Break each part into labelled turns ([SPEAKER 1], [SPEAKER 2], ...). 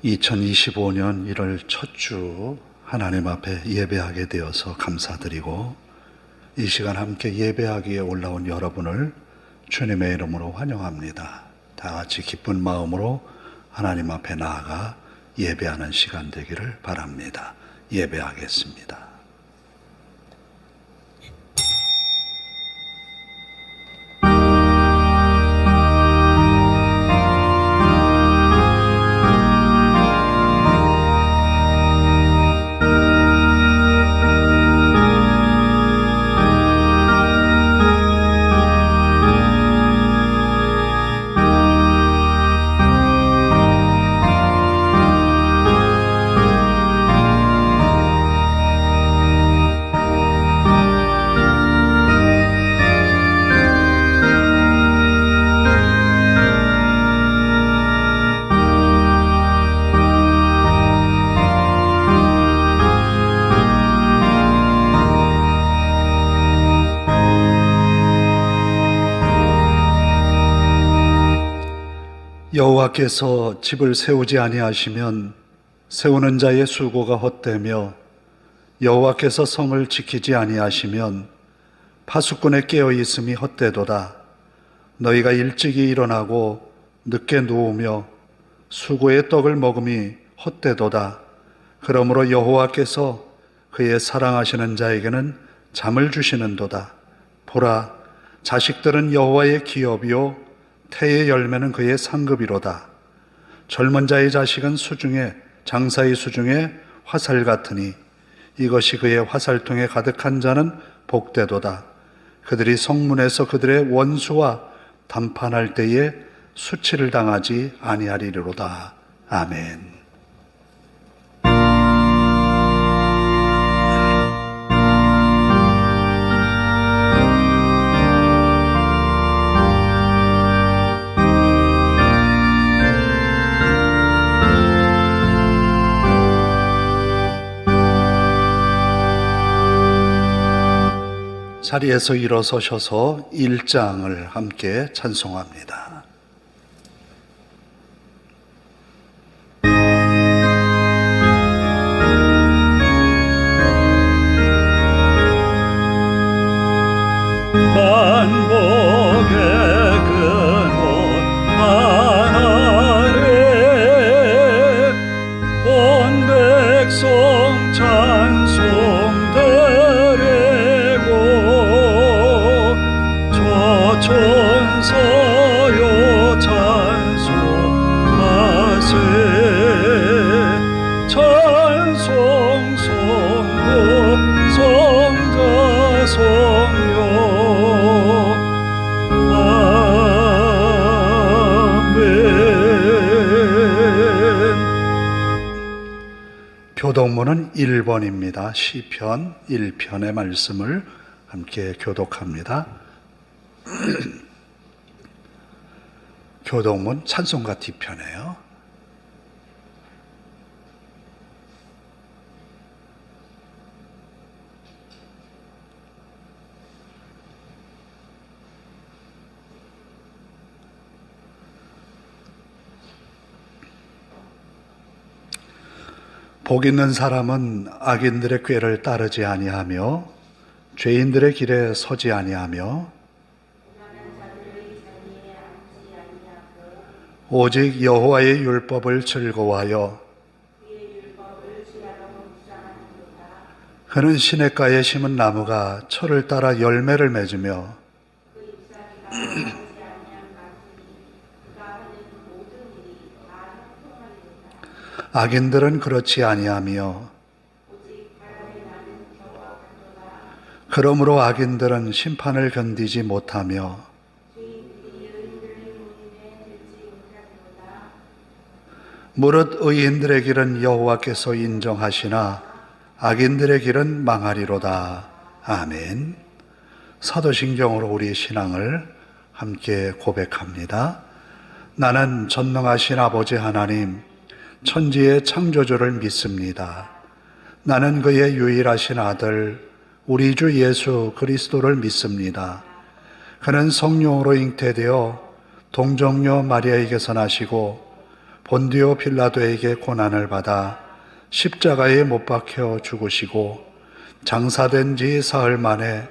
[SPEAKER 1] (2025년 1월) 첫 주 하나님 앞에 예배하게 되어서 감사드리고, 이 시간 함께 예배하기에 올라온 여러분을 주님의 이름으로 환영합니다. 다 같이 기쁜 마음으로 하나님 앞에 나아가 예배하는 시간 되기를 바랍니다. 예배하겠습니다. 여호와께서 집을 세우지 아니하시면 세우는 자의 수고가 헛되며, 여호와께서 성을 지키지 아니하시면 파수꾼의 깨어 있음이 헛되도다. 너희가 일찍이 일어나고 늦게 누우며 수고의 떡을 먹음이 헛되도다. 그러므로 여호와께서 그의 사랑하시는 자에게는 잠을 주시는도다. 보라, 자식들은 여호와의 기업이요 태의 열매는 그의 상급이로다. 젊은 자의 자식은 수중에 장사의 수중에 화살 같으니 이것이 그의 화살통에 가득한 자는 복되도다. 그들이 성문에서 그들의 원수와 담판할 때에 수치를 당하지 아니하리로다. 아멘. 자리에서 일어서셔서 1장을 함께 찬송합니다.
[SPEAKER 2] 만복의 근원 하나래 온 백성 찬송 드리고 천사여 찬송하세 찬송 성부 성자 성령 아멘.
[SPEAKER 1] 교독문은 1번입니다. 시편 1편의 말씀을 함께 교독합니다. 교독문 찬송가 뒤편이에요. 복 있는 사람은 악인들의 꾀를 따르지 아니하며 죄인들의 길에 서지 아니하며 오직 여호와의 율법을 즐거워하여 그는 시냇가에 심은 나무가 철을 따라 열매를 맺으며 악인들은 그렇지 아니하며 그러므로 악인들은 심판을 견디지 못하며 무릇 의인들의 길은 여호와께서 인정하시나 악인들의 길은 망하리로다. 아멘. 사도신경으로 우리의 신앙을 함께 고백합니다. 나는 전능하신 아버지 하나님, 천지의 창조주를 믿습니다. 나는 그의 유일하신 아들 우리 주 예수 그리스도를 믿습니다. 그는 성령으로 잉태되어 동정녀 마리아에게서 나시고 본디오 빌라도에게 고난을 받아 십자가에 못 박혀 죽으시고 장사된 지 사흘 만에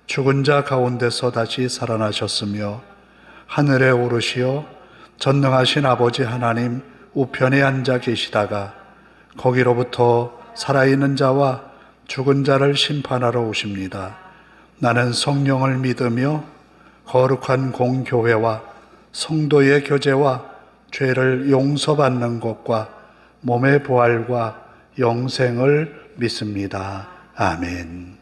[SPEAKER 1] 죽은 자 가운데서 다시 살아나셨으며 하늘에 오르시어 전능하신 아버지 하나님 우편에 앉아 계시다가 거기로부터 살아있는 자와 죽은 자를 심판하러 오십니다. 나는 성령을 믿으며 거룩한 공교회와 성도의 교제와 죄를 용서받는 것과 몸의 부활과 영생을 믿습니다. 아멘.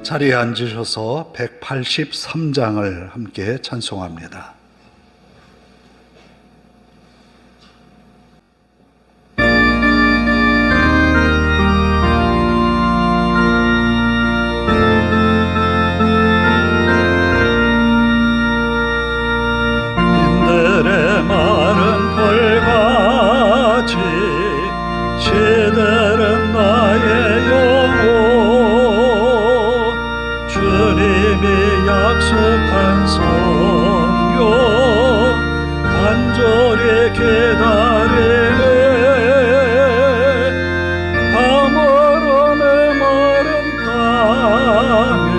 [SPEAKER 1] 자리에 앉으셔서 183장을 함께 찬송합니다.
[SPEAKER 2] 빈들의 마른 벌같이 시들은 나의 영혼 주님이 약속한 성령 간절히 기다리네 가물음에 마른 땅에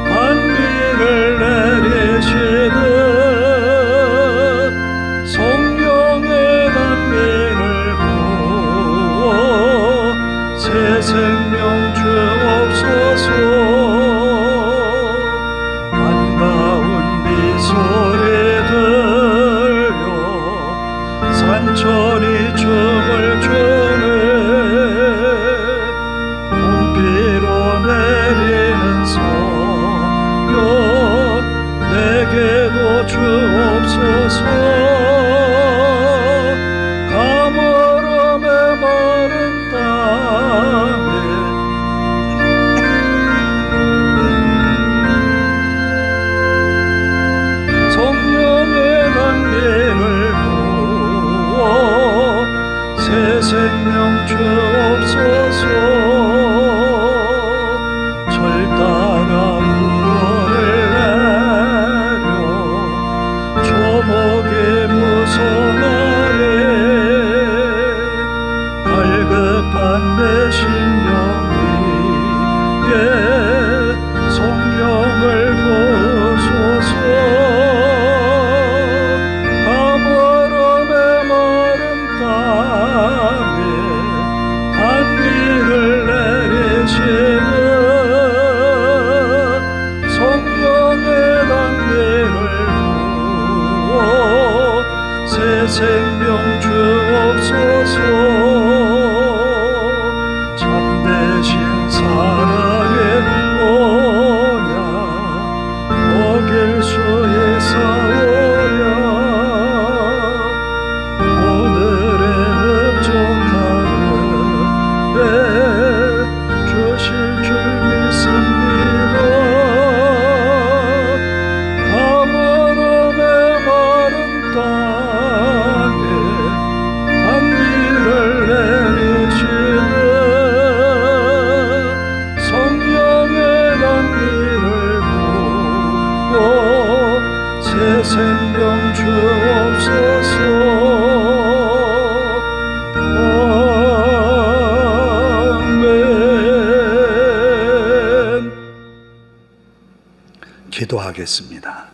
[SPEAKER 2] 단비를 내리시듯 성령의 단비를 부어 새 생명 주옵소서. 산천이 춤을 추네 봄비로 내리는 성령 내게도 주옵소서. 가물음에 마른 땅에 성령의 단비를 새 생명 주옵소서. 절 따라 구원을 내려 조목의 무성 아래 갈급한 내 심령 위에 성령을 부소서. 단비를 내리시는 성령의 단비를 부어 새 생명 주옵소서. 참되신 사랑의 언약 먹일 수 있사오랴. 주실 줄 믿습니다. 가물음에 마른 땅에 단비를 내리시는 성령의 단비를 부어 새 생명 주옵소서.
[SPEAKER 1] 기도하겠습니다.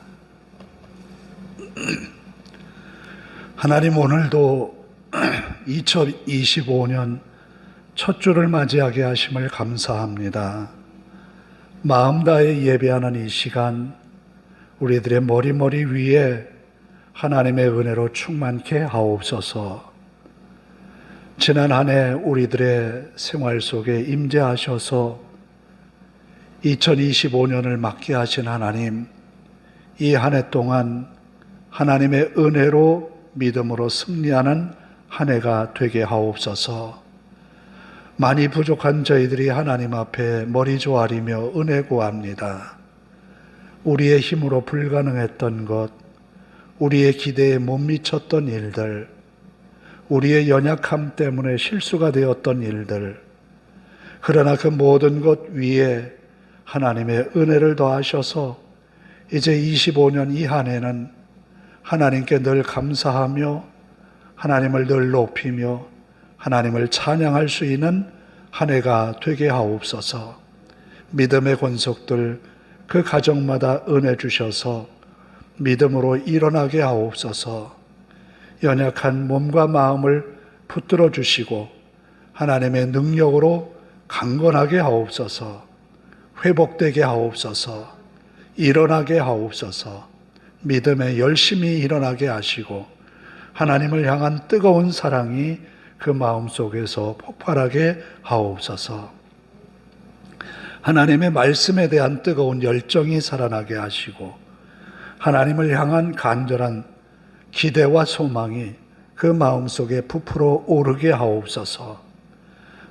[SPEAKER 1] 하나님, 오늘도 2025년 첫 주를 맞이하게 하심을 감사합니다. 마음 다해 예배하는 이 시간 우리들의 머리 위에 하나님의 은혜로 충만케 하옵소서. 지난 한 해 우리들의 생활 속에 임재하셔서 2025년을 맞게 하신 하나님, 이 한 해 동안 하나님의 은혜로 믿음으로 승리하는 한 해가 되게 하옵소서. 많이 부족한 저희들이 하나님 앞에 머리 조아리며 은혜 구합니다. 우리의 힘으로 불가능했던 것, 우리의 기대에 못 미쳤던 일들, 우리의 연약함 때문에 실수가 되었던 일들, 그러나 그 모든 것 위에 하나님의 은혜를 더하셔서 이제 25년 이 한 해는 하나님께 늘 감사하며 하나님을 늘 높이며 하나님을 찬양할 수 있는 한 해가 되게 하옵소서. 믿음의 권속들 그 가정마다 은혜 주셔서 믿음으로 일어나게 하옵소서. 연약한 몸과 마음을 붙들어 주시고 하나님의 능력으로 강건하게 하옵소서. 회복되게 하옵소서. 일어나게 하옵소서. 믿음에 열심히 일어나게 하시고 하나님을 향한 뜨거운 사랑이 그 마음속에서 폭발하게 하옵소서. 하나님의 말씀에 대한 뜨거운 열정이 살아나게 하시고 하나님을 향한 간절한 기대와 소망이 그 마음속에 부풀어 오르게 하옵소서.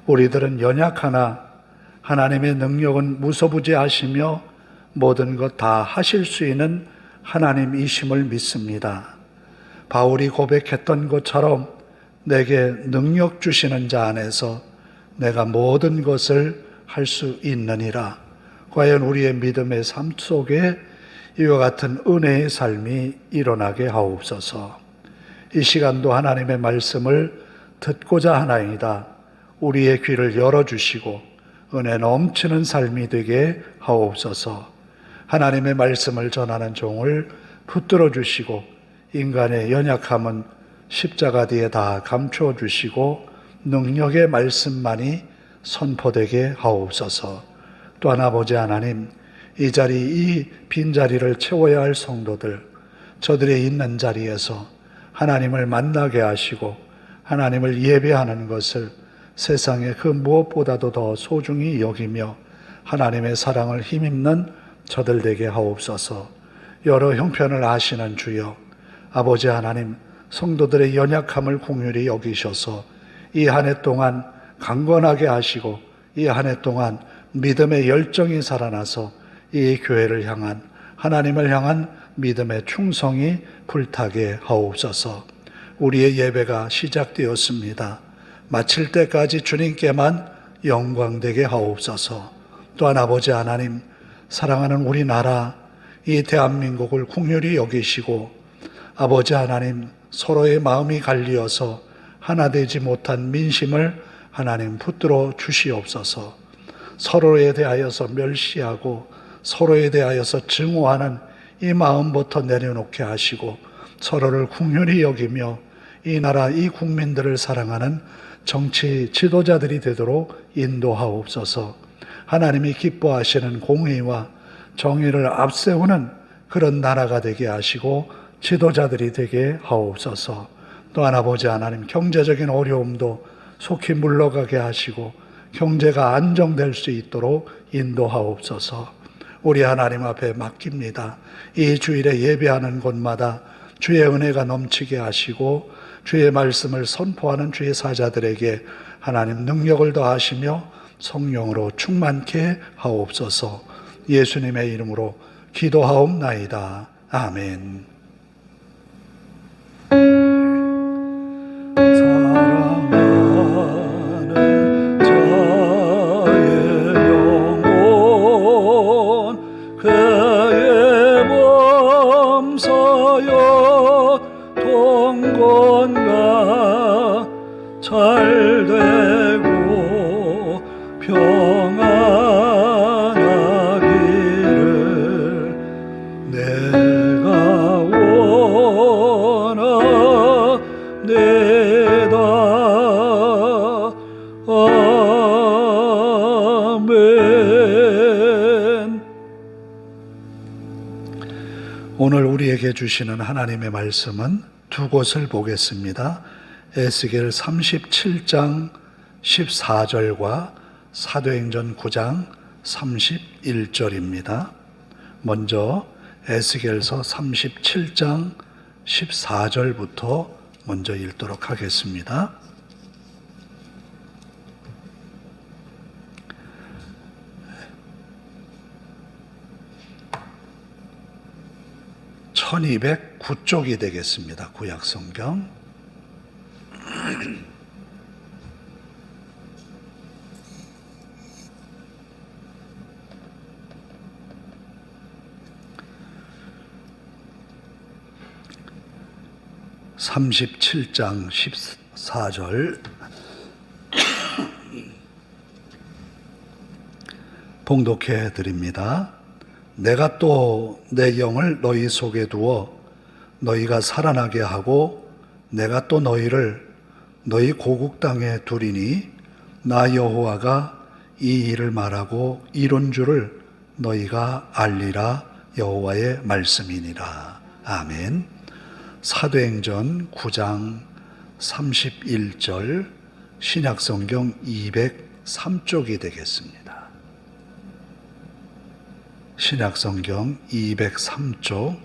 [SPEAKER 1] 우리들은 연약하나 하나님의 능력은 무소부재하시며 모든 것 다 하실 수 있는 하나님이심을 믿습니다. 바울이 고백했던 것처럼 내게 능력 주시는 자 안에서 내가 모든 것을 할 수 있느니라. 과연 우리의 믿음의 삶 속에 이와 같은 은혜의 삶이 일어나게 하옵소서. 이 시간도 하나님의 말씀을 듣고자 하나이다. 우리의 귀를 열어주시고 은혜 넘치는 삶이 되게 하옵소서. 하나님의 말씀을 전하는 종을 붙들어 주시고 인간의 연약함은 십자가 뒤에 다 감추어 주시고 능력의 말씀만이 선포되게 하옵소서. 또한 아버지 하나님, 이 자리, 이 빈자리를 채워야 할 성도들, 저들의 있는 자리에서 하나님을 만나게 하시고 하나님을 예배하는 것을 세상의 그 무엇보다도 더 소중히 여기며 하나님의 사랑을 힘입는 저들 되게 하옵소서. 여러 형편을 아시는 주여, 아버지 하나님, 성도들의 연약함을 긍휼히 여기셔서 이 한 해 동안 강건하게 하시고 이 한 해 동안 믿음의 열정이 살아나서 이 교회를 향한 하나님을 향한 믿음의 충성이 불타게 하옵소서. 우리의 예배가 시작되었습니다. 마칠 때까지 주님께만 영광되게 하옵소서. 또한 아버지 하나님, 사랑하는 우리나라 이 대한민국을 긍휼히 여기시고 아버지 하나님, 서로의 마음이 갈리어서 하나 되지 못한 민심을 하나님 붙들어 주시옵소서. 서로에 대하여서 멸시하고 서로에 대하여서 증오하는 이 마음부터 내려놓게 하시고 서로를 긍휼히 여기며 이 나라 이 국민들을 사랑하는 정치 지도자들이 되도록 인도하옵소서. 하나님이 기뻐하시는 공의와 정의를 앞세우는 그런 나라가 되게 하시고 지도자들이 되게 하옵소서. 또한 아버지 하나님, 경제적인 어려움도 속히 물러가게 하시고 경제가 안정될 수 있도록 인도하옵소서. 우리 하나님 앞에 맡깁니다. 이 주일에 예배하는 곳마다 주의 은혜가 넘치게 하시고 주의 말씀을 선포하는 주의 사자들에게 하나님 능력을 더하시며 성령으로 충만케 하옵소서. 예수님의 이름으로 기도하옵나이다. 아멘.
[SPEAKER 2] 사랑하는 자의 영혼 그의 범사여 동건가 잘되고 평안하기를 내가 원하네다. 아멘.
[SPEAKER 1] 오늘 우리에게 주시는 하나님의 말씀은 두 곳을 보겠습니다. 에스겔 37장 14절과 사도행전 9장 31절입니다. 먼저 에스겔서 37장 14절부터 먼저 읽도록 하겠습니다. (1209쪽이) 되겠습니다. 구약성경 37장 14절 봉독해 드립니다. 내가 또 내 영을 너희 속에 두어 너희가 살아나게 하고 내가 또 너희를 너희 고국 땅에 두리니 나 여호와가 이 일을 말하고 이룬 줄을 너희가 알리라. 여호와의 말씀이니라. 아멘. 사도행전 9장 31절 신약성경 203쪽이 되겠습니다. 신약성경 203쪽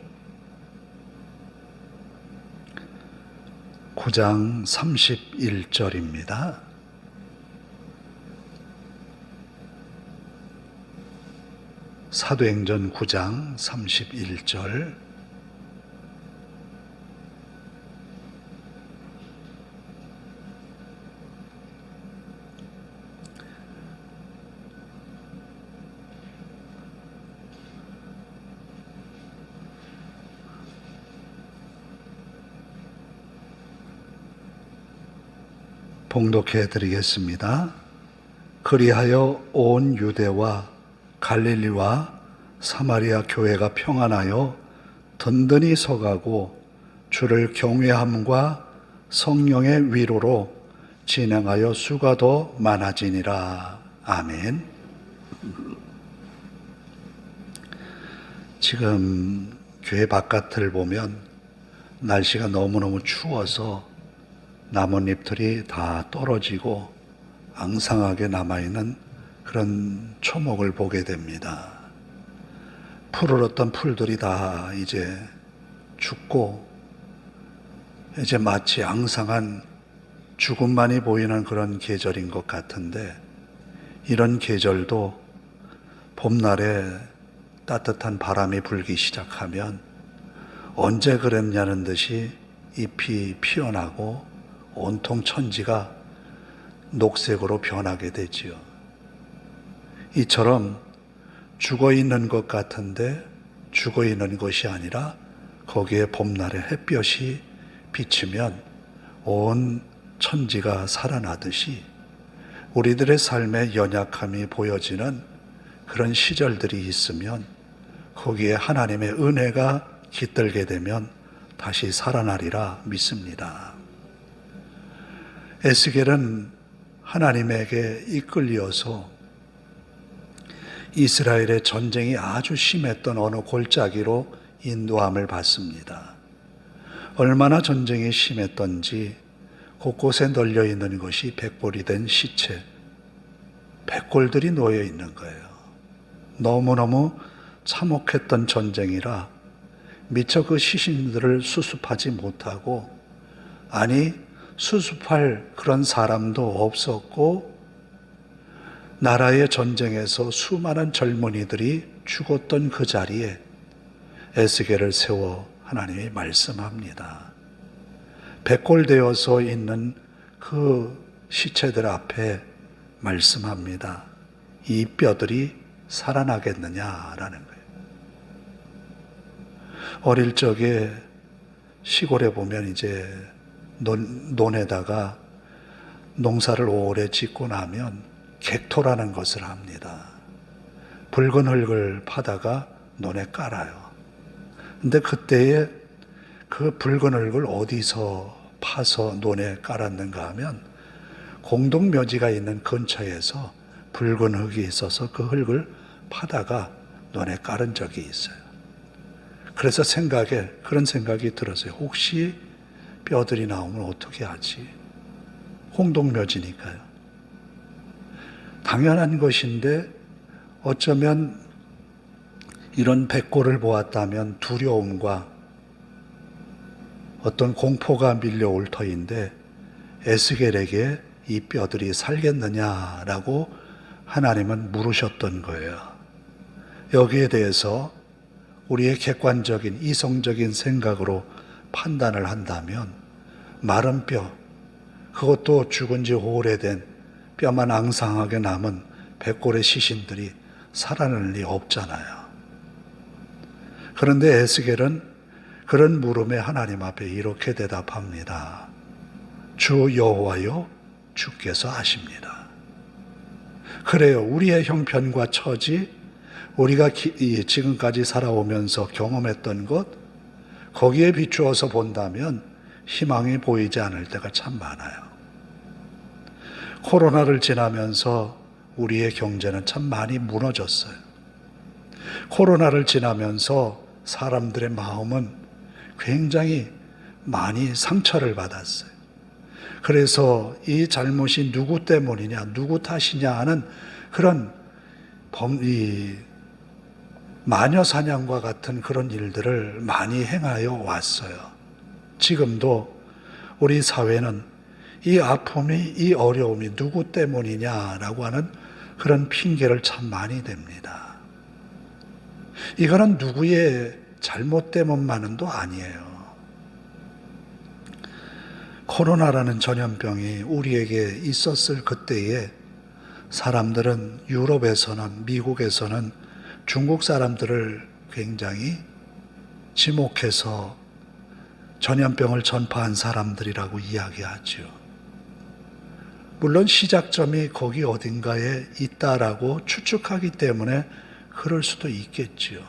[SPEAKER 1] 9장 31절입니다. 사도행전 9장 31절 봉독해 드리겠습니다. 그리하여 온 유대와 갈릴리와 사마리아 교회가 평안하여 든든히 서가고 주를 경외함과 성령의 위로로 진행하여 수가 더 많아지니라. 아멘. 지금 교회 바깥을 보면 날씨가 너무너무 추워서 나뭇잎들이 다 떨어지고 앙상하게 남아있는 그런 초목을 보게 됩니다. 푸르렀던 풀들이 다 이제 죽고 이제 마치 앙상한 죽음만이 보이는 그런 계절인 것 같은데, 이런 계절도 봄날에 따뜻한 바람이 불기 시작하면 언제 그랬냐는 듯이 잎이 피어나고 온통 천지가 녹색으로 변하게 되지요. 이처럼 죽어 있는 것 같은데 죽어 있는 것이 아니라 거기에 봄날의 햇볕이 비치면 온 천지가 살아나듯이 우리들의 삶의 연약함이 보여지는 그런 시절들이 있으면 거기에 하나님의 은혜가 깃들게 되면 다시 살아나리라 믿습니다. 에스겔은 하나님에게 이끌려서 이스라엘의 전쟁이 아주 심했던 어느 골짜기로 인도함을 받습니다. 얼마나 전쟁이 심했던지 곳곳에 널려 있는 것이 백골이 된 시체, 백골들이 놓여 있는 거예요. 너무너무 참혹했던 전쟁이라 미처 그 시신들을 수습하지 못하고, 아니 수습할 그런 사람도 없었고, 나라의 전쟁에서 수많은 젊은이들이 죽었던 그 자리에 에스겔을 세워 하나님이 말씀합니다. 백골되어서 있는 그 시체들 앞에 말씀합니다. 이 뼈들이 살아나겠느냐라는 거예요. 어릴 적에 시골에 보면 이제 논에다가 농사를 오래 짓고 나면 객토라는 것을 합니다. 붉은 흙을 파다가 논에 깔아요. 근데 그때에 그 붉은 흙을 어디서 파서 논에 깔았는가 하면 공동묘지가 있는 근처에서 붉은 흙이 있어서 그 흙을 파다가 논에 깔은 적이 있어요. 그래서 그런 생각이 들었어요. 혹시 뼈들이 나오면 어떻게 하지? 홍동묘지니까요. 당연한 것인데 어쩌면 이런 백골을 보았다면 두려움과 어떤 공포가 밀려올 터인데 에스겔에게 이 뼈들이 살겠느냐라고 하나님은 물으셨던 거예요. 여기에 대해서 우리의 객관적인 이성적인 생각으로 판단을 한다면 마른 뼈, 그것도 죽은 지 오래된 뼈만 앙상하게 남은 백골의 시신들이 살아날 리 없잖아요. 그런데 에스겔은 그런 물음에 하나님 앞에 이렇게 대답합니다. 주 여호와여, 주께서 아십니다. 그래요. 우리의 형편과 처지, 우리가 지금까지 살아오면서 경험했던 것, 거기에 비추어서 본다면 희망이 보이지 않을 때가 참 많아요. 코로나를 지나면서 우리의 경제는 참 많이 무너졌어요. 코로나를 지나면서 사람들의 마음은 굉장히 많이 상처를 받았어요. 그래서 이 잘못이 누구 때문이냐, 누구 탓이냐 하는 그런 마녀사냥과 같은 그런 일들을 많이 행하여 왔어요. 지금도 우리 사회는 이 아픔이, 이 어려움이 누구 때문이냐라고 하는 그런 핑계를 참 많이 댑니다. 이거는 누구의 잘못 때문만은도 아니에요. 코로나라는 전염병이 우리에게 있었을 그때에 사람들은 유럽에서는, 미국에서는 중국 사람들을 굉장히 지목해서 전염병을 전파한 사람들이라고 이야기하죠. 물론 시작점이 거기 어딘가에 있다라고 추측하기 때문에 그럴 수도 있겠지요.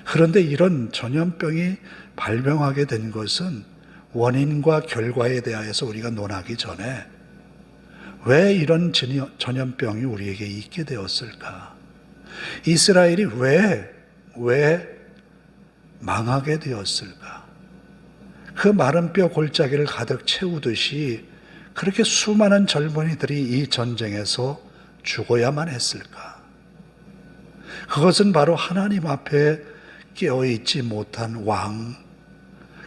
[SPEAKER 1] 그런데 이런 전염병이 발병하게 된 것은 원인과 결과에 대하여서 우리가 논하기 전에 왜 이런 전염병이 우리에게 있게 되었을까? 이스라엘이 왜 망하게 되었을까? 그 마른 뼈 골짜기를 가득 채우듯이 그렇게 수많은 젊은이들이 이 전쟁에서 죽어야만 했을까? 그것은 바로 하나님 앞에 깨어있지 못한 왕,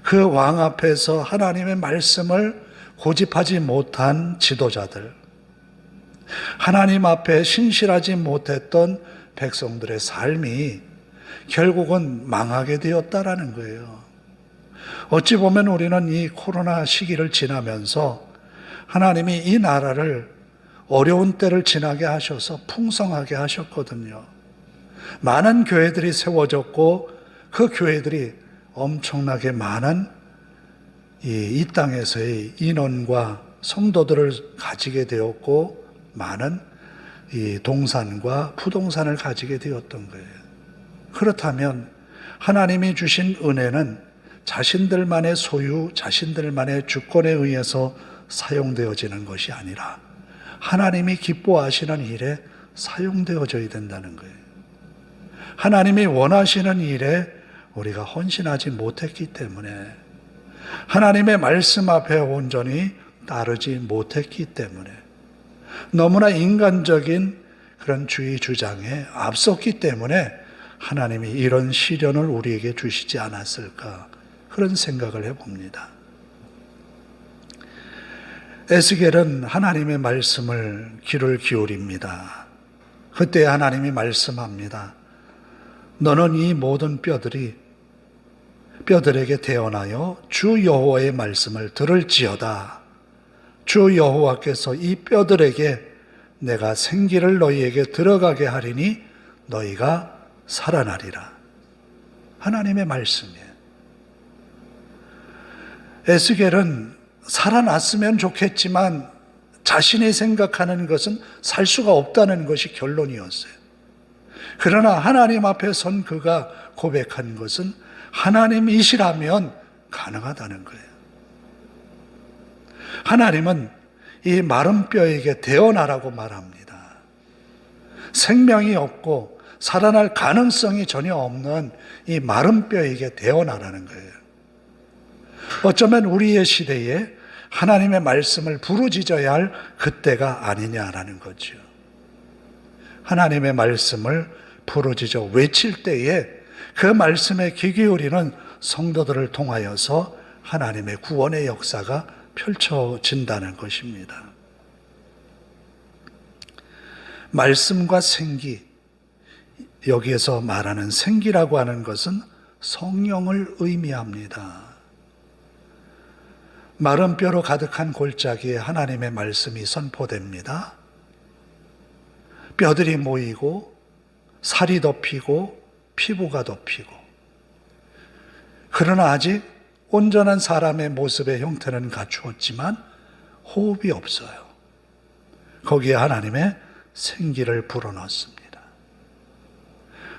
[SPEAKER 1] 그 왕 앞에서 하나님의 말씀을 고집하지 못한 지도자들, 하나님 앞에 신실하지 못했던 백성들의 삶이 결국은 망하게 되었다라는 거예요. 어찌 보면 우리는 이 코로나 시기를 지나면서 하나님이 이 나라를 어려운 때를 지나게 하셔서 풍성하게 하셨거든요. 많은 교회들이 세워졌고 그 교회들이 엄청나게 많은 이 땅에서의 인원과 성도들을 가지게 되었고 많은 이 동산과 부동산을 가지게 되었던 거예요. 그렇다면 하나님이 주신 은혜는 자신들만의 소유, 자신들만의 주권에 의해서 사용되어지는 것이 아니라 하나님이 기뻐하시는 일에 사용되어져야 된다는 거예요. 하나님이 원하시는 일에 우리가 헌신하지 못했기 때문에, 하나님의 말씀 앞에 온전히 따르지 못했기 때문에, 너무나 인간적인 그런 주의 주장에 앞섰기 때문에 하나님이 이런 시련을 우리에게 주시지 않았을까, 그런 생각을 해봅니다. 에스겔은 하나님의 말씀을 귀를 기울입니다. 그때 하나님이 말씀합니다. 너는 이 모든 뼈들에게 태어나여 주 여호와의 말씀을 들을지어다. 주 여호와께서 이 뼈들에게 내가 생기를 너희에게 들어가게 하리니 너희가 살아나리라. 하나님의 말씀이에요. 에스겔은 살아났으면 좋겠지만 자신이 생각하는 것은 살 수가 없다는 것이 결론이었어요. 그러나 하나님 앞에 선 그가 고백한 것은 하나님이시라면 가능하다는 거예요. 하나님은 이 마른 뼈에게 태어나라고 말합니다. 생명이 없고 살아날 가능성이 전혀 없는 이 마른 뼈에게 태어나라는 거예요. 어쩌면 우리의 시대에 하나님의 말씀을 부르짖어야 할 그때가 아니냐라는 거죠. 하나님의 말씀을 부르짖어 외칠 때에 그 말씀에 귀 기울이는 성도들을 통하여서 하나님의 구원의 역사가 펼쳐진다는 것입니다. 말씀과 생기, 여기에서 말하는 생기라고 하는 것은 성령을 의미합니다. 마른 뼈로 가득한 골짜기에 하나님의 말씀이 선포됩니다. 뼈들이 모이고 살이 덮이고 피부가 덮이고, 그러나 아직 온전한 사람의 모습의 형태는 갖추었지만 호흡이 없어요. 거기에 하나님의 생기를 불어넣습니다.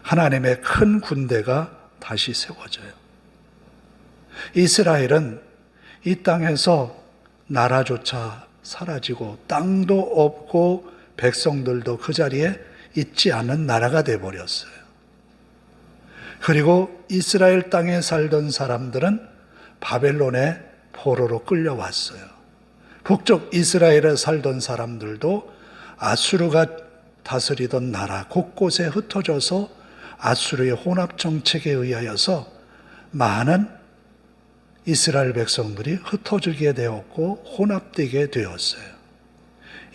[SPEAKER 1] 하나님의 큰 군대가 다시 세워져요. 이스라엘은 이 땅에서 나라조차 사라지고 땅도 없고 백성들도 그 자리에 있지 않은 나라가 되어버렸어요. 그리고 이스라엘 땅에 살던 사람들은 바벨론의 포로로 끌려왔어요. 북쪽 이스라엘에 살던 사람들도 아수르가 다스리던 나라 곳곳에 흩어져서 아수르의 혼합 정책에 의하여서 많은 이스라엘 백성들이 흩어지게 되었고 혼합되게 되었어요.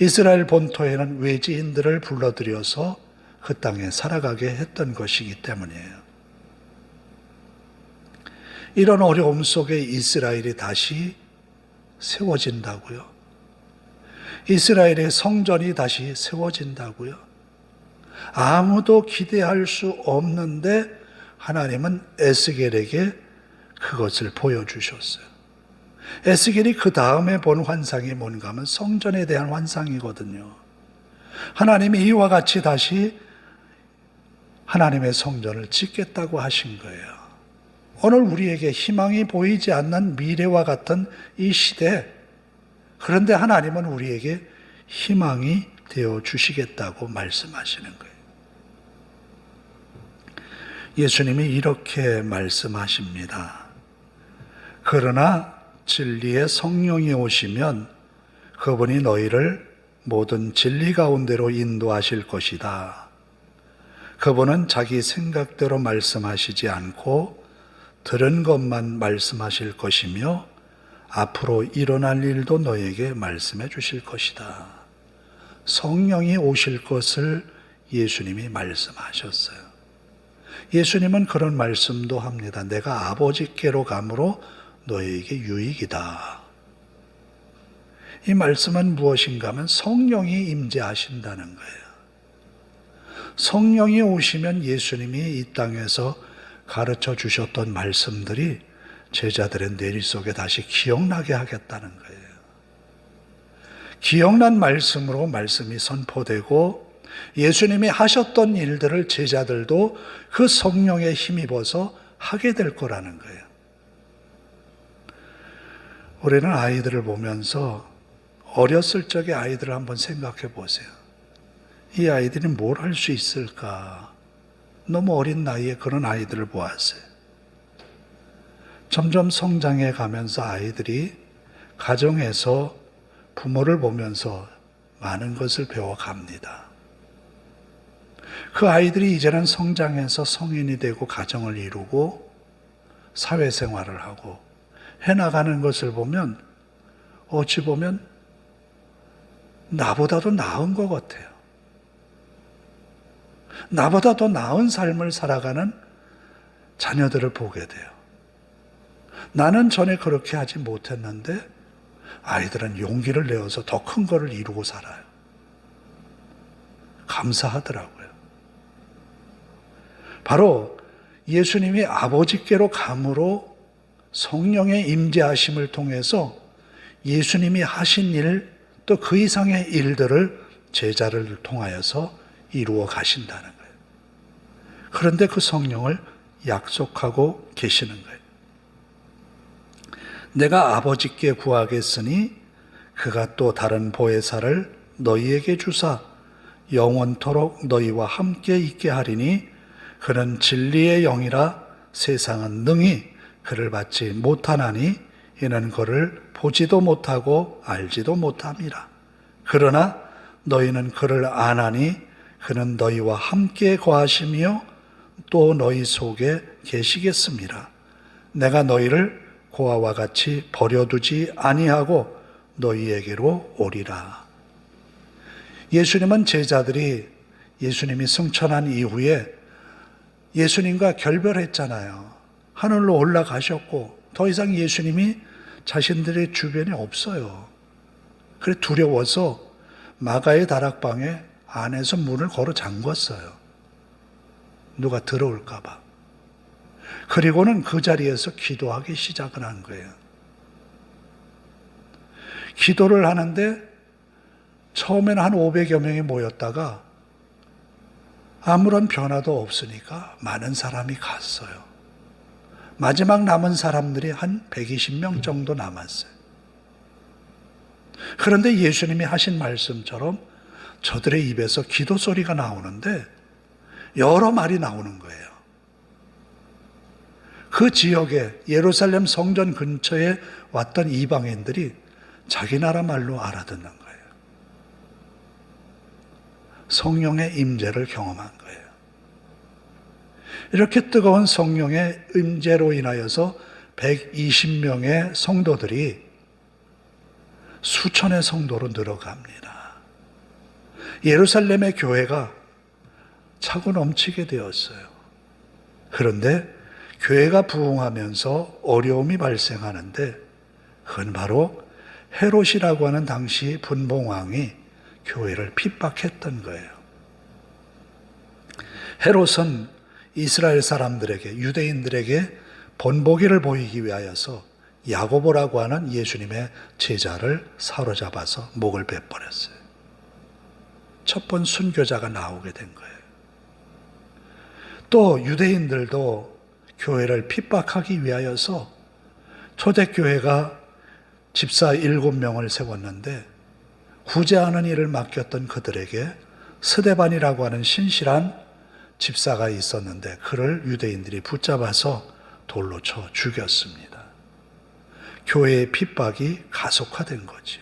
[SPEAKER 1] 이스라엘 본토에는 외지인들을 불러들여서 그 땅에 살아가게 했던 것이기 때문이에요. 이런 어려움 속에 이스라엘이 다시 세워진다고요. 이스라엘의 성전이 다시 세워진다고요. 아무도 기대할 수 없는데 하나님은 에스겔에게 그것을 보여주셨어요. 에스겔이 그 다음에 본 환상이 뭔가 하면 성전에 대한 환상이거든요. 하나님이 이와 같이 다시 하나님의 성전을 짓겠다고 하신 거예요. 오늘 우리에게 희망이 보이지 않는 미래와 같은 이 시대, 그런데 하나님은 우리에게 희망이 되어 주시겠다고 말씀하시는 거예요. 예수님이 이렇게 말씀하십니다. 그러나 진리의 성령이 오시면 그분이 너희를 모든 진리 가운데로 인도하실 것이다. 그분은 자기 생각대로 말씀하시지 않고 들은 것만 말씀하실 것이며 앞으로 일어날 일도 너에게 말씀해 주실 것이다. 성령이 오실 것을 예수님이 말씀하셨어요. 예수님은 그런 말씀도 합니다. 내가 아버지께로 가므로 너에게 유익이다. 이 말씀은 무엇인가 하면 성령이 임재하신다는 거예요. 성령이 오시면 예수님이 이 땅에서 가르쳐 주셨던 말씀들이 제자들의 뇌리 속에 다시 기억나게 하겠다는 거예요. 기억난 말씀으로 말씀이 선포되고 예수님이 하셨던 일들을 제자들도 그 성령에 힘입어서 하게 될 거라는 거예요. 우리는 아이들을 보면서 어렸을 적의 아이들을 한번 생각해 보세요. 이 아이들이 뭘 할 수 있을까? 너무 어린 나이에 그런 아이들을 보았어요. 점점 성장해 가면서 아이들이 가정에서 부모를 보면서 많은 것을 배워갑니다. 그 아이들이 이제는 성장해서 성인이 되고 가정을 이루고 사회생활을 하고 해나가는 것을 보면 어찌 보면 나보다도 나은 것 같아요. 나보다 더 나은 삶을 살아가는 자녀들을 보게 돼요. 나는 전에 그렇게 하지 못했는데 아이들은 용기를 내어서 더 큰 거를 이루고 살아요. 감사하더라고요. 바로 예수님이 아버지께로 감으로 성령의 임재하심을 통해서 예수님이 하신 일, 또 그 이상의 일들을 제자를 통하여서 이루어 가신다는 거예요. 그런데 그 성령을 약속하고 계시는 거예요. 내가 아버지께 구하겠으니 그가 또 다른 보혜사를 너희에게 주사 영원토록 너희와 함께 있게 하리니 그는 진리의 영이라 세상은 능히 그를 받지 못하나니 이는 그를 보지도 못하고 알지도 못함이라. 그러나 너희는 그를 아나니 그는 너희와 함께 거하시며 또 너희 속에 계시겠습니다. 내가 너희를 고아와 같이 버려두지 아니하고 너희에게로 오리라. 예수님은 제자들이 예수님이 승천한 이후에 예수님과 결별했잖아요. 하늘로 올라가셨고 더 이상 예수님이 자신들의 주변에 없어요. 그래 두려워서 마가의 다락방에 안에서 문을 걸어 잠궜어요. 누가 들어올까 봐. 그리고는 그 자리에서 기도하기 시작을 한 거예요. 기도를 하는데 처음에는 한 500여 명이 모였다가 아무런 변화도 없으니까 많은 사람이 갔어요. 마지막 남은 사람들이 한 120명 정도 남았어요. 그런데 예수님이 하신 말씀처럼 저들의 입에서 기도 소리가 나오는데 여러 말이 나오는 거예요. 그 지역에 예루살렘 성전 근처에 왔던 이방인들이 자기 나라 말로 알아듣는 거예요. 성령의 임재를 경험한 거예요. 이렇게 뜨거운 성령의 임재로 인하여서 120명의 성도들이 수천의 성도로 늘어갑니다. 예루살렘의 교회가 차고 넘치게 되었어요. 그런데 교회가 부흥하면서 어려움이 발생하는데 그건 바로 헤롯이라고 하는 당시 분봉왕이 교회를 핍박했던 거예요. 헤롯은 이스라엘 사람들에게, 유대인들에게 본보기를 보이기 위하여서 야고보라고 하는 예수님의 제자를 사로잡아서 목을 베버렸어요. 첫 번 순교자가 나오게 된 거예요. 또 유대인들도 교회를 핍박하기 위하여서 초대교회가 집사 7명을 세웠는데 구제하는 일을 맡겼던 그들에게 스데반이라고 하는 신실한 집사가 있었는데 그를 유대인들이 붙잡아서 돌로 쳐 죽였습니다. 교회의 핍박이 가속화된 거죠.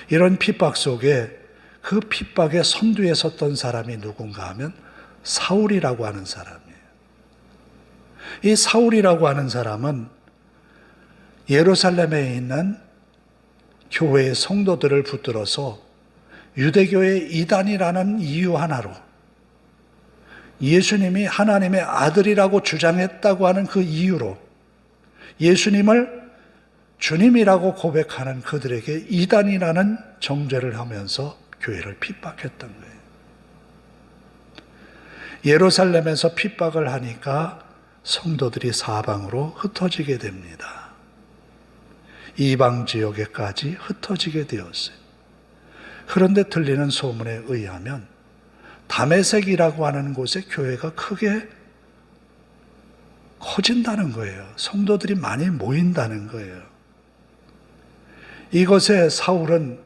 [SPEAKER 1] 이런 핍박 속에 그 핍박의 선두에 섰던 사람이 누군가 하면 사울이라고 하는 사람이에요. 이 사울이라고 하는 사람은 예루살렘에 있는 교회의 성도들을 붙들어서 유대교의 이단이라는 이유 하나로 예수님이 하나님의 아들이라고 주장했다고 하는 그 이유로 예수님을 주님이라고 고백하는 그들에게 이단이라는 정죄를 하면서 교회를 핍박했던 거예요. 예루살렘에서 핍박을 하니까 성도들이 사방으로 흩어지게 됩니다. 이방 지역에까지 흩어지게 되었어요. 그런데 들리는 소문에 의하면 다메섹이라고 하는 곳에 교회가 크게 커진다는 거예요. 성도들이 많이 모인다는 거예요. 이것에 사울은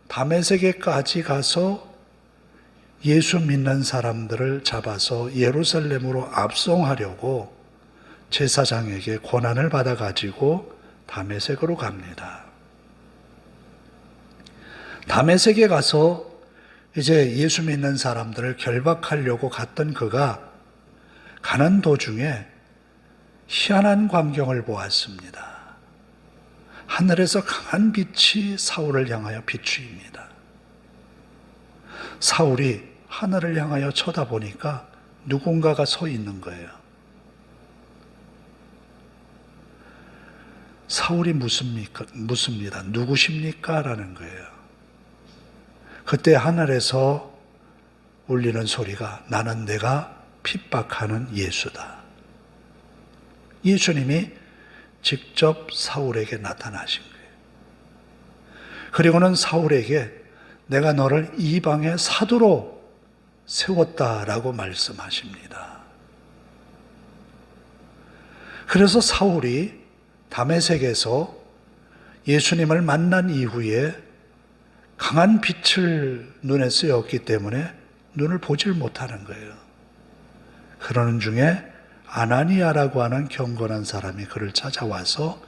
[SPEAKER 1] 다메섹에까지 가서 예수 믿는 사람들을 잡아서 예루살렘으로 압송하려고 제사장에게 권한을 받아가지고 다메섹으로 갑니다. 다메섹에 가서 이제 예수 믿는 사람들을 결박하려고 갔던 그가 가는 도중에 희한한 광경을 보았습니다. 하늘에서 강한 빛이 사울을 향하여 비추입니다. 사울이 하늘을 향하여 쳐다보니까 누군가가 서 있는 거예요. 사울이 묻습니다. 누구십니까? 라는 거예요. 그때 하늘에서 울리는 소리가 나는 내가 핍박하는 예수다. 예수님이 직접 사울에게 나타나신 거예요. 그리고는 사울에게 내가 너를 이방의 사도로 세웠다라고 말씀하십니다. 그래서 사울이 다메섹에서 예수님을 만난 이후에 강한 빛을 눈에 쓰였기 때문에 눈을 보질 못하는 거예요. 그러는 중에 아나니아라고 하는 경건한 사람이 그를 찾아와서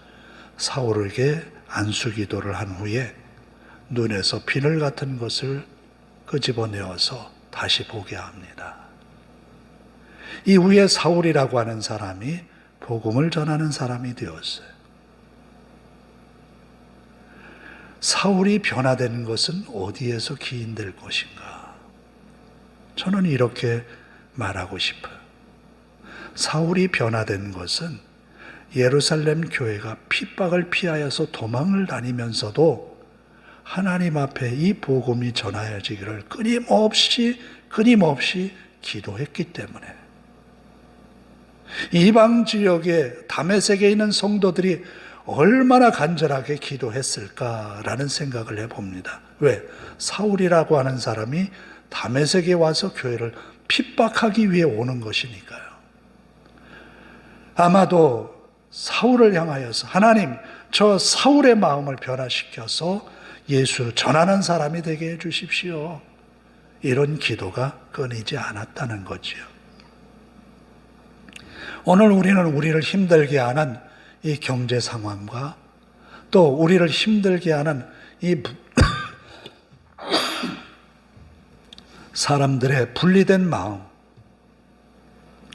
[SPEAKER 1] 사울에게 안수기도를 한 후에 눈에서 비늘 같은 것을 끄집어내어서 다시 보게 합니다. 이후에 사울이라고 하는 사람이 복음을 전하는 사람이 되었어요. 사울이 변화되는 것은 어디에서 기인될 것인가? 저는 이렇게 말하고 싶어요. 사울이 변화된 것은 예루살렘 교회가 핍박을 피하여서 도망을 다니면서도 하나님 앞에 이 복음이 전하여지기를 끊임없이 기도했기 때문에, 이방 지역에 다메섹에 있는 성도들이 얼마나 간절하게 기도했을까라는 생각을 해봅니다. 왜? 사울이라고 하는 사람이 다메섹에 와서 교회를 핍박하기 위해 오는 것이니까요. 아마도 사울을 향하여서 하나님, 저 사울의 마음을 변화시켜서 예수 전하는 사람이 되게 해주십시오, 이런 기도가 끊이지 않았다는 거지요. 오늘 우리는 우리를 힘들게 하는 이 경제 상황과 또 우리를 힘들게 하는 이 사람들의 분리된 마음,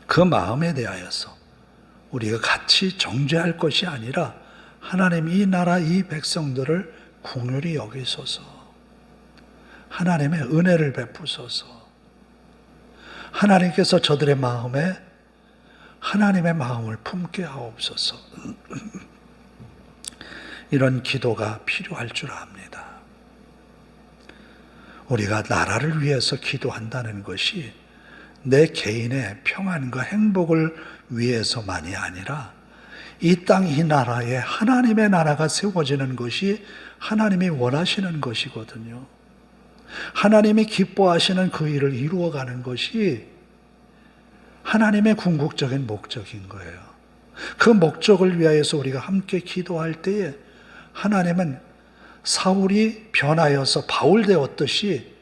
[SPEAKER 1] 그 마음에 대하여서 우리가 같이 정죄할 것이 아니라 하나님, 이 나라 이 백성들을 긍휼히 여기소서, 하나님의 은혜를 베푸소서, 하나님께서 저들의 마음에 하나님의 마음을 품게 하옵소서, 이런 기도가 필요할 줄 압니다. 우리가 나라를 위해서 기도한다는 것이 내 개인의 평안과 행복을 위해서만이 아니라 이 땅 이 나라에 하나님의 나라가 세워지는 것이 하나님이 원하시는 것이거든요. 하나님이 기뻐하시는 그 일을 이루어가는 것이 하나님의 궁극적인 목적인 거예요. 그 목적을 위하여서 우리가 함께 기도할 때에 하나님은 사울이 변하여서 바울 되었듯이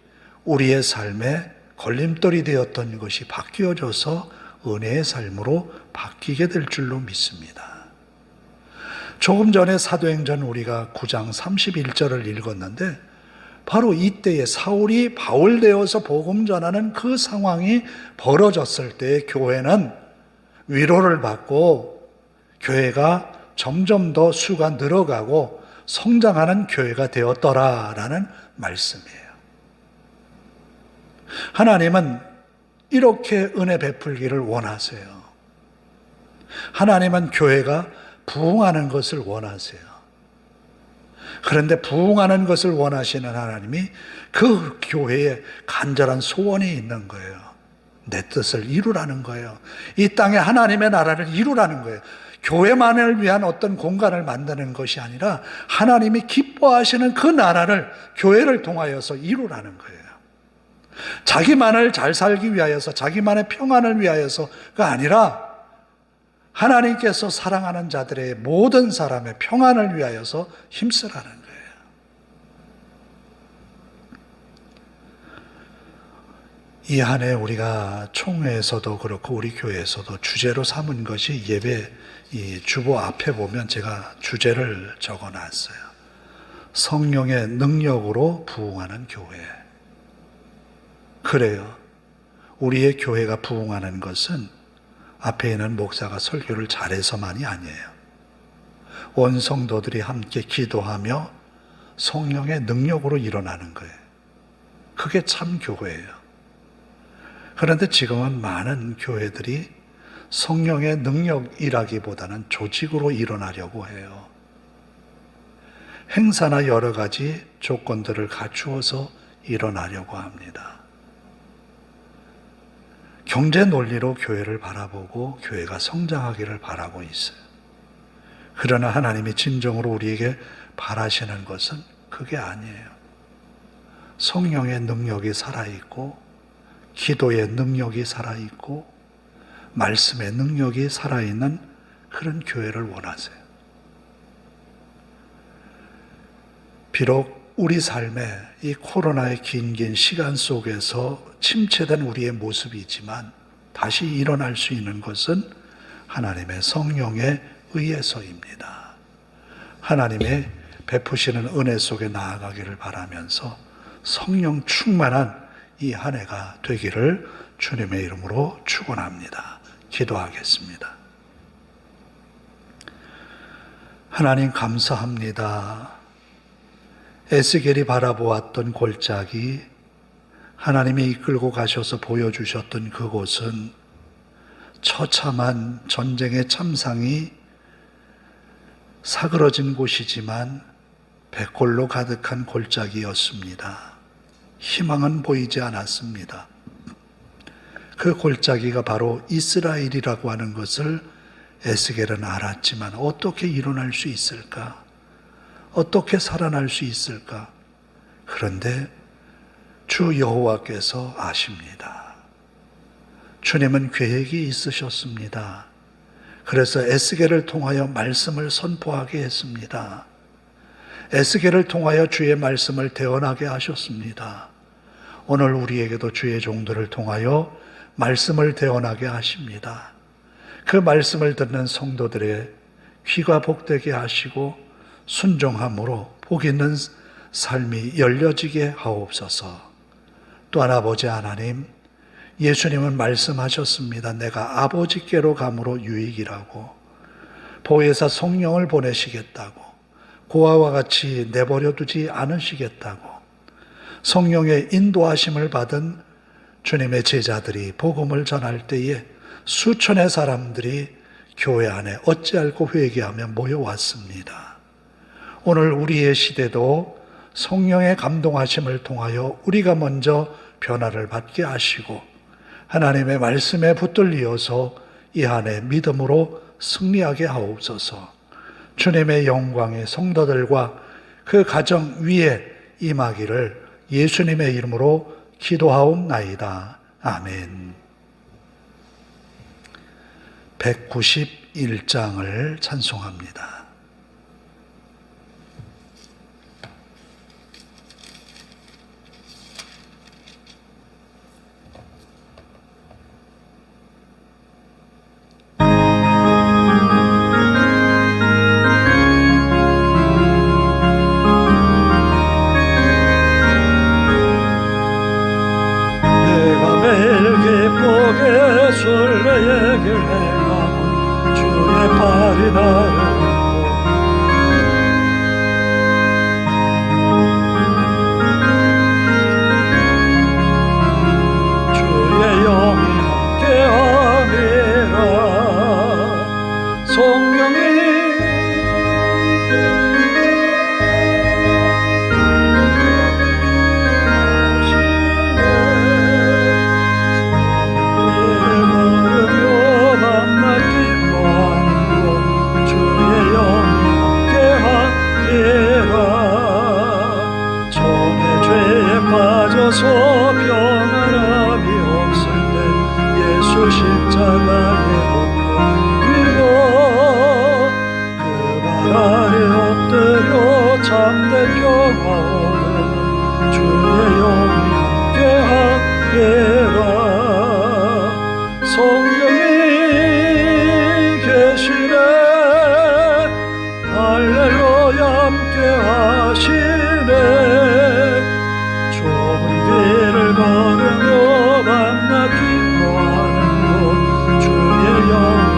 [SPEAKER 1] 우리의 삶에 걸림돌이 되었던 것이 바뀌어져서 은혜의 삶으로 바뀌게 될 줄로 믿습니다. 조금 전에 사도행전 우리가 9장 31절을 읽었는데, 바로 이때에 사울이 바울 되어서 복음 전하는 그 상황이 벌어졌을 때 교회는 위로를 받고 교회가 점점 더 수가 늘어가고 성장하는 교회가 되었더라라는 말씀이에요. 하나님은 이렇게 은혜 베풀기를 원하세요. 하나님은 교회가 부흥하는 것을 원하세요. 그런데 부흥하는 것을 원하시는 하나님이 그 교회에 간절한 소원이 있는 거예요. 내 뜻을 이루라는 거예요. 이 땅에 하나님의 나라를 이루라는 거예요. 교회만을 위한 어떤 공간을 만드는 것이 아니라 하나님이 기뻐하시는 그 나라를, 교회를 통하여서 이루라는 거예요. 자기만을 잘 살기 위하여서, 자기만의 평안을 위하여서가 아니라 하나님께서 사랑하는 자들의 모든 사람의 평안을 위하여서 힘쓰라는 거예요. 이 한 해 우리가 총회에서도 그렇고 우리 교회에서도 주제로 삼은 것이, 예배 이 주보 앞에 보면 제가 주제를 적어놨어요. 성령의 능력으로 부흥하는 교회. 그래요. 우리의 교회가 부흥하는 것은 앞에 있는 목사가 설교를 잘해서만이 아니에요. 온 성도들이 함께 기도하며 성령의 능력으로 일어나는 거예요. 그게 참 교회예요. 그런데 지금은 많은 교회들이 성령의 능력이라기보다는 조직으로 일어나려고 해요. 행사나 여러 가지 조건들을 갖추어서 일어나려고 합니다. 경제 논리로 교회를 바라보고 교회가 성장하기를 바라고 있어요. 그러나 하나님이 진정으로 우리에게 바라시는 것은 그게 아니에요. 성령의 능력이 살아있고, 기도의 능력이 살아있고, 말씀의 능력이 살아있는 그런 교회를 원하세요. 비록 우리 삶에 이 코로나의 긴 시간 속에서 침체된 우리의 모습이지만 다시 일어날 수 있는 것은 하나님의 성령에 의해서입니다. 하나님의 베푸시는 은혜 속에 나아가기를 바라면서 성령 충만한 이 한 해가 되기를 주님의 이름으로 축원합니다. 기도하겠습니다. 하나님 감사합니다. 에스겔이 바라보았던 골짜기, 하나님이 이끌고 가셔서 보여주셨던 그곳은 처참한 전쟁의 참상이 사그러진 곳이지만 백골로 가득한 골짜기였습니다. 희망은 보이지 않았습니다. 그 골짜기가 바로 이스라엘이라고 하는 것을 에스겔은 알았지만 어떻게 일어날 수 있을까? 어떻게 살아날 수 있을까? 그런데 주 여호와께서 아십니다. 주님은 계획이 있으셨습니다. 그래서 에스겔을 통하여 말씀을 선포하게 했습니다. 에스겔을 통하여 주의 말씀을 대언하게 하셨습니다. 오늘 우리에게도 주의 종들을 통하여 말씀을 대언하게 하십니다. 그 말씀을 듣는 성도들의 귀가 복되게 하시고 순종함으로 복 있는 삶이 열려지게 하옵소서. 또한 아버지 하나님, 예수님은 말씀하셨습니다. 내가 아버지께로 감으로 유익이라고, 보혜사 성령을 보내시겠다고, 고아와 같이 내버려 두지 않으시겠다고, 성령의 인도하심을 받은 주님의 제자들이 복음을 전할 때에 수천의 사람들이 교회 안에 어찌할꼬 회개하며 모여왔습니다. 오늘 우리의 시대도 성령의 감동하심을 통하여 우리가 먼저 변화를 받게 하시고 하나님의 말씀에 붙들리어서 이 한 해 믿음으로 승리하게 하옵소서. 주님의 영광의 성도들과 그 가정 위에 임하기를 예수님의 이름으로 기도하옵나이다. 아멘. 191장을 찬송합니다.
[SPEAKER 2] 순례의 길 행함은 주의 팔이 나를 안고 주의 영이 함께함이라. 성령이 빠져서 평안함이 없을 때 예수 십자가에 엎드리고 그 발 아래 엎드려 참된 평화 얻으면 주의 영이 함께하리라. 성령이 계시네 할렐루야 함께하시네. 길을 걸으며 만나 기뻐하는 것 주의 영이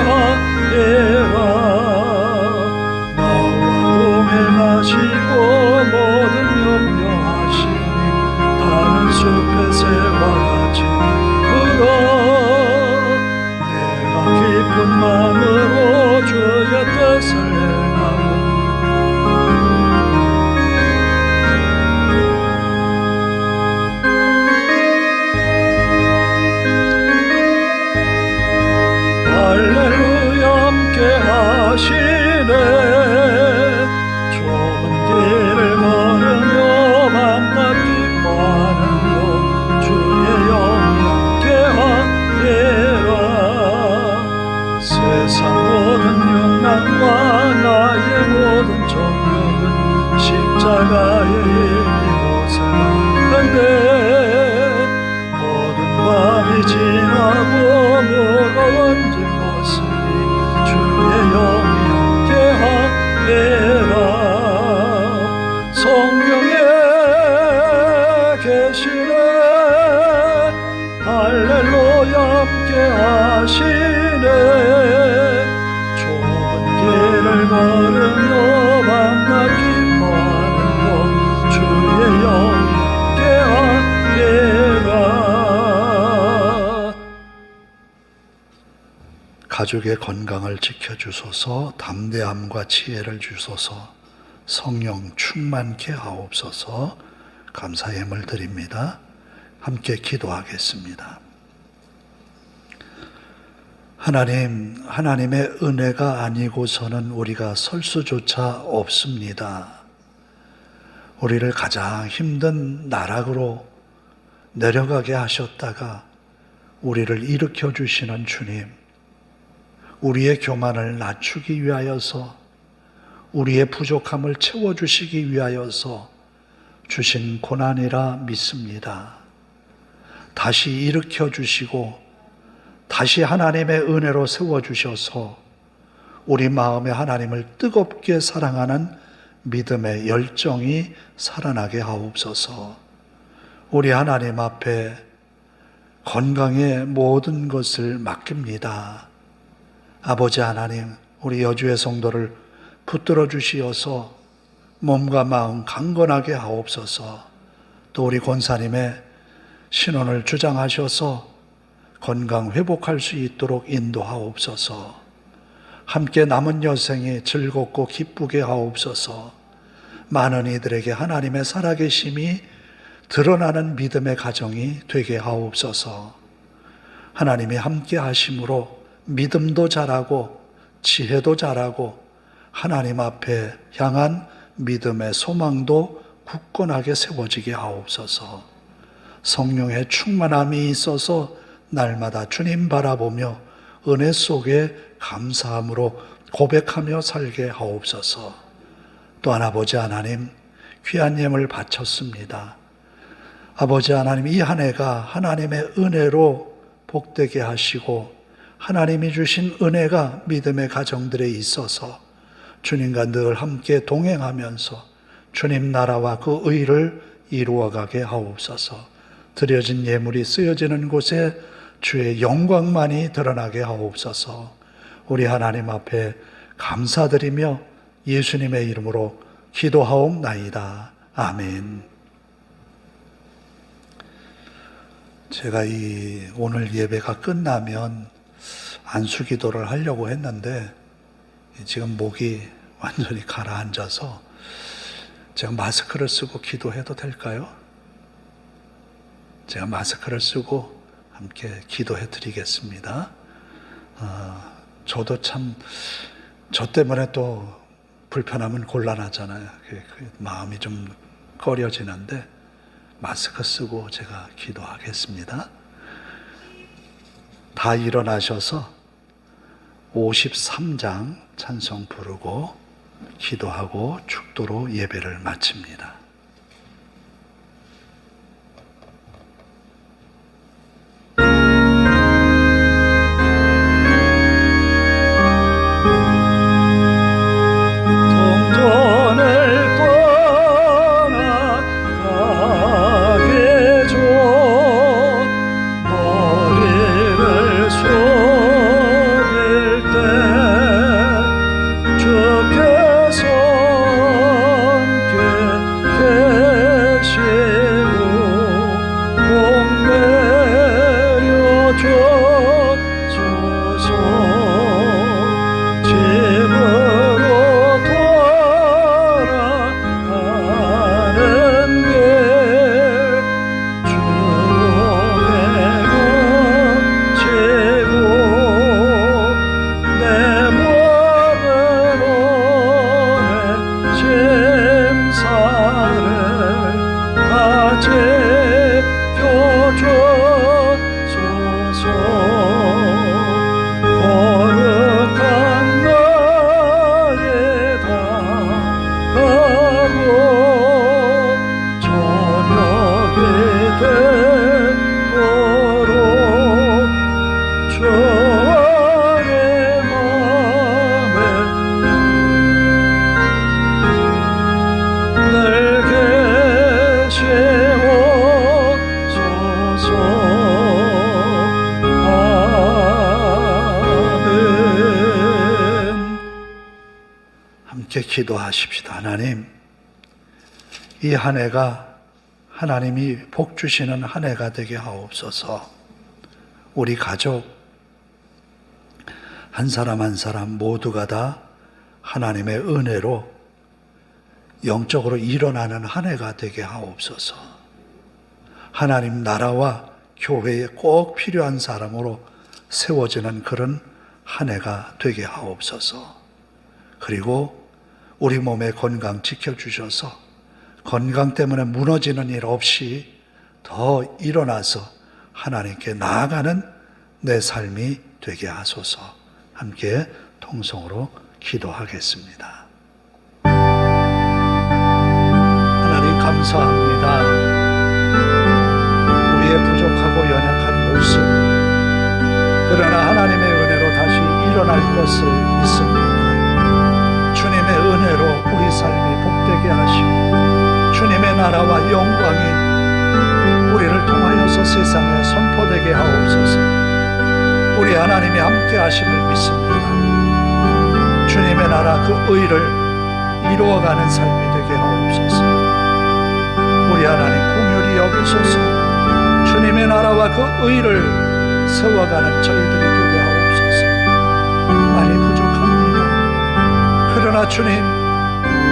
[SPEAKER 2] 함께하리라. 나와 동행하시고 모든 염려하시니 나는 숲의 새와 같이 묻어 내가 기쁜 마음으로 주의 뜻을 행하고 할렐루야 함께하시네. 좁은 길을 걸으며 만나 기뻐하는 것 주의 영이 함께하리라. 세상 모든 욕망과 나의 모든 정욕은 십자가에 이미 못을 박는데 어두운 밤이 지나고 무거운 짐 주의 영이 함께하네. 계시네. 할렐루야 함께 하시네. 좁은 길을 걸으며 밤낮 기뻐하는 것 주의 영께 함께라.
[SPEAKER 1] 가족의 건강을 지켜주소서. 담대함과 지혜를 주소서. 성령 충만케 하옵소서. 감사의 예물 드립니다. 함께 기도하겠습니다. 하나님, 하나님의 은혜가 아니고서는 우리가 설 수조차 없습니다. 우리를 가장 힘든 나락으로 내려가게 하셨다가 우리를 일으켜 주시는 주님, 우리의 교만을 낮추기 위하여서, 우리의 부족함을 채워주시기 위하여서 주신 고난이라 믿습니다. 다시 일으켜 주시고 다시 하나님의 은혜로 세워주셔서 우리 마음에 하나님을 뜨겁게 사랑하는 믿음의 열정이 살아나게 하옵소서. 우리 하나님 앞에 건강의 모든 것을 맡깁니다. 아버지 하나님, 우리 여주의 성도를 붙들어 주시어서 몸과 마음 강건하게 하옵소서. 또 우리 권사님의 신원을 주장하셔서 건강 회복할 수 있도록 인도하옵소서. 함께 남은 여생이 즐겁고 기쁘게 하옵소서. 많은 이들에게 하나님의 살아계심이 드러나는 믿음의 가정이 되게 하옵소서. 하나님이 함께 하심으로 믿음도 자라고 지혜도 자라고 하나님 앞에 향한 믿음의 소망도 굳건하게 세워지게 하옵소서. 성령의 충만함이 있어서 날마다 주님 바라보며 은혜 속에 감사함으로 고백하며 살게 하옵소서. 또한 아버지 하나님, 귀한 예물 바쳤습니다. 아버지 하나님, 이 한 해가 하나님의 은혜로 복되게 하시고 하나님이 주신 은혜가 믿음의 가정들에 있어서 주님과 늘 함께 동행하면서 주님 나라와 그 의를 이루어가게 하옵소서. 드려진 예물이 쓰여지는 곳에 주의 영광만이 드러나게 하옵소서. 우리 하나님 앞에 감사드리며 예수님의 이름으로 기도하옵나이다. 아멘. 제가 오늘 예배가 끝나면 안수기도를 하려고 했는데 지금 목이 완전히 가라앉아서 제가 마스크를 쓰고 기도해도 될까요? 제가 마스크를 쓰고 함께 기도해 드리겠습니다. 저도 참 저 때문에 또 불편하면 곤란하잖아요. 마음이 좀 꺼려지는데 마스크 쓰고 제가 기도하겠습니다. 다 일어나셔서 53장 찬송 부르고 기도하고 축도로 예배를 마칩니다.
[SPEAKER 2] 성전을 떠나가게 줘 머리를 숙일 때 주께서 함께
[SPEAKER 1] 기도하십시다. 하나님, 이 한 해가 하나님이 복 주시는 한 해가 되게 하옵소서. 우리 가족 한 사람 한 사람 모두가 다 하나님의 은혜로 영적으로 일어나는 한 해가 되게 하옵소서. 하나님 나라와 교회에 꼭 필요한 사람으로 세워지는 그런 한 해가 되게 하옵소서. 그리고 우리 몸의 건강 지켜주셔서 건강 때문에 무너지는 일 없이 더 일어나서 하나님께 나아가는 내 삶이 되게 하소서. 함께 통성으로 기도하겠습니다. 하나님 감사합니다. 우리의 부족하고 연약한 모습, 그러나 하나님의 은혜로 다시 일어날 것을 믿습니다. 주님의 은혜로 우리 삶이 복되게 하시고 주님의 나라와 영광이 우리를 통하여서 세상에 선포되게 하옵소서. 우리 하나님이 함께 하심을 믿습니다. 주님의 나라 그 의를 이루어가는 삶이 되게 하옵소서. 우리 하나님 긍휼히 여기소서. 주님의 나라와 그 의를 세워가는 저희들이 되게 하옵소서. 많이 부족합니다. 그러나 주님,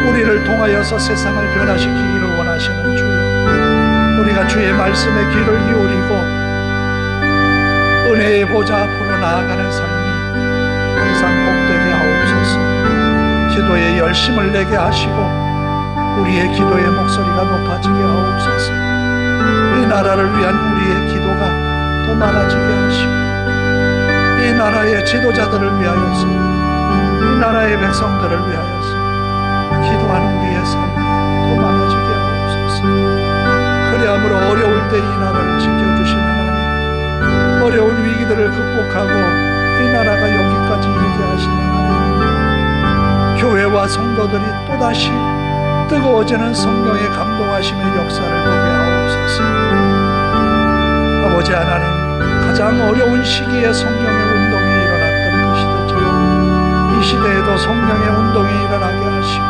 [SPEAKER 1] 우리를 통하여서 세상을 변화시키기를 원하시는 주여, 우리가 주의 말씀에 귀를 기울이고 은혜의 보좌 앞으로 나아가는 삶이 항상 복되게 하옵소서. 기도에 열심을 내게 하시고 우리의 기도의 목소리가 높아지게 하옵소서. 이 나라를 위한 우리의 기도가 더 많아지게 하시고 이 나라의 지도자들을 위하여서, 이 나라의 백성들을 위하여서 기도하는 우리의 삶이 더 많아지게 하옵소서. 그리함으로 어려울 때 이 나라를 지켜주신 하나님, 어려운 위기들을 극복하고 이 나라가 여기까지 이르게 하신 하나님, 교회와 성도들이 또다시 뜨거워지는 성령의 감동하심의 역사를 보게 하옵소서. 아버지 하나님, 가장 어려운 시기에 성령의 운동이 일어났던 그 시대처럼 이 시대에도 성령의 운동이 일어나게 하시고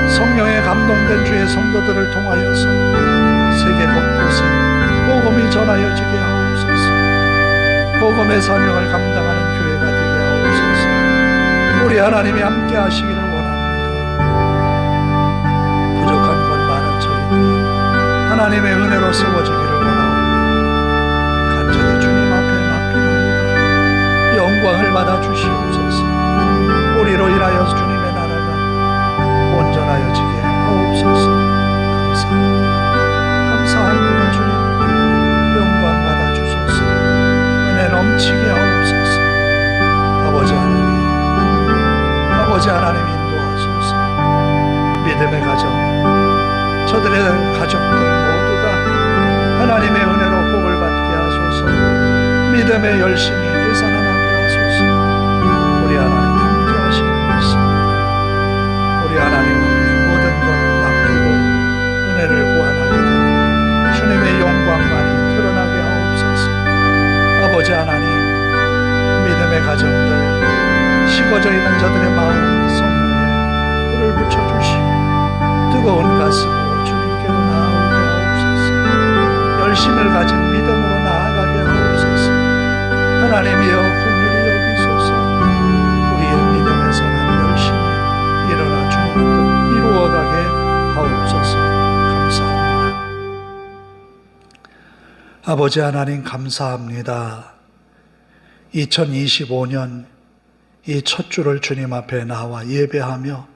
[SPEAKER 1] 성령에 감동된 주의 성도들을 통하여서 세계 곳곳에 복음이 전하여지게 하옵소서. 복음의 사명을 감당하는 교회가 되게 하옵소서. 우리 하나님이 함께 하시기를 원합니다. 부족한 것 많은 저희들이 하나님의 은혜로 세워지기를 원합니다. 간절히 주님 앞에 맡기나이다. 영광을 받아 주시옵소서. 우리로 인하여 주님의 온전하여지게 하옵소서. 감사합니다. 주님, 영광 받아 주소서. 은혜 넘치게 하옵소서. 아버지 하나님 인도하소서. 믿음의 가정, 저들의 가족들 모두가 하나님의 은혜로 복을 받게 하소서. 믿음의 열심이 되살아나게 하소서. 우리 하나님 함께 하시는 믿습니다. 우리 하나님 앞에 모든 것 맡기고 은혜를 구하나이다. 주님의 영광만이 드러나게 하옵소서. 아버지 하나님, 믿음의 가정들, 식어져 있는 저들의 마음 성령에 불을 붙여주시고 뜨거운 가슴으로 주님께로 나아오게 하옵소서. 열심을 가진 믿음으로 나아가게 하옵소서. 하나님이여 긍휼히 여기소서. 우리의 믿음의 선한 열심이 일어나 주님의 뜻 이루어가게 하옵소서. 감사합니다. 아버지 하나님 감사합니다. 2025년 이 첫 주를 주님 앞에 나와 예배하며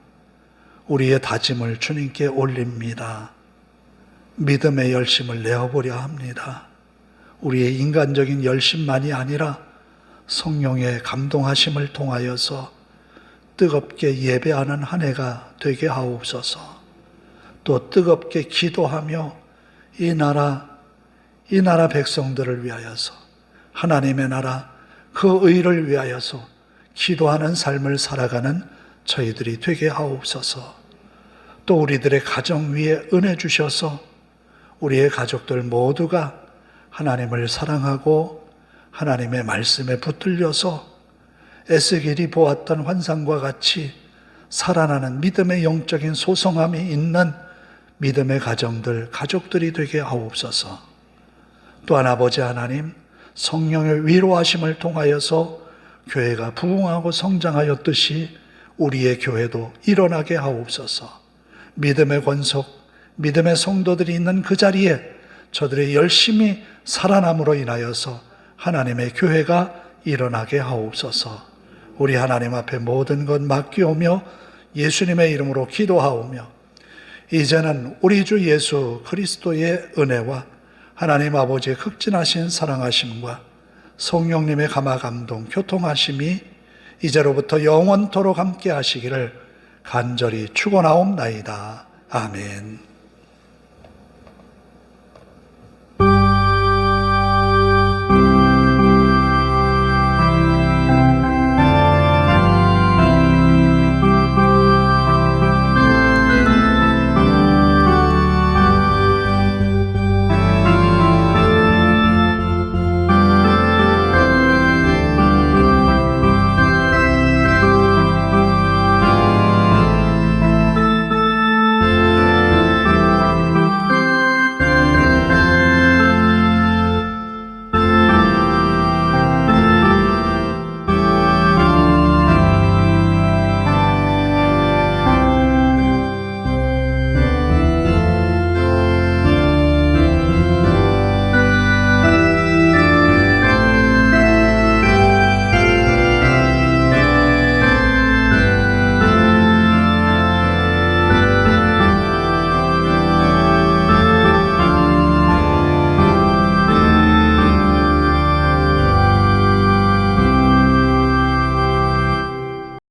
[SPEAKER 1] 우리의 다짐을 주님께 올립니다. 믿음의 열심을 내어보려 합니다. 우리의 인간적인 열심만이 아니라 성령의 감동하심을 통하여서 뜨겁게 예배하는 한 해가 되게 하옵소서. 또 뜨겁게 기도하며 이 나라 백성들을 위하여서, 하나님의 나라 그 의를 위하여서 기도하는 삶을 살아가는 저희들이 되게 하옵소서. 또 우리들의 가정 위에 은혜 주셔서 우리의 가족들 모두가 하나님을 사랑하고 하나님의 말씀에 붙들려서 에스겔이 보았던 환상과 같이 살아나는 믿음의 영적인 소성함이 있는 믿음의 가정들, 가족들이 되게 하옵소서. 또한 아버지 하나님, 성령의 위로하심을 통하여서 교회가 부흥하고 성장하였듯이 우리의 교회도 일어나게 하옵소서. 믿음의 권속, 믿음의 성도들이 있는 그 자리에 저들이 열심히 살아남으로 인하여서 하나님의 교회가 일어나게 하옵소서. 우리 하나님 앞에 모든 것 맡기오며 예수님의 이름으로 기도하오며 이제는 우리 주 예수 그리스도의 은혜와 하나님 아버지의 극진하신 사랑하심과 성령님의 감화감동 교통하심이 이제로부터 영원토록 함께 하시기를 간절히 축원하옵나이다. 아멘.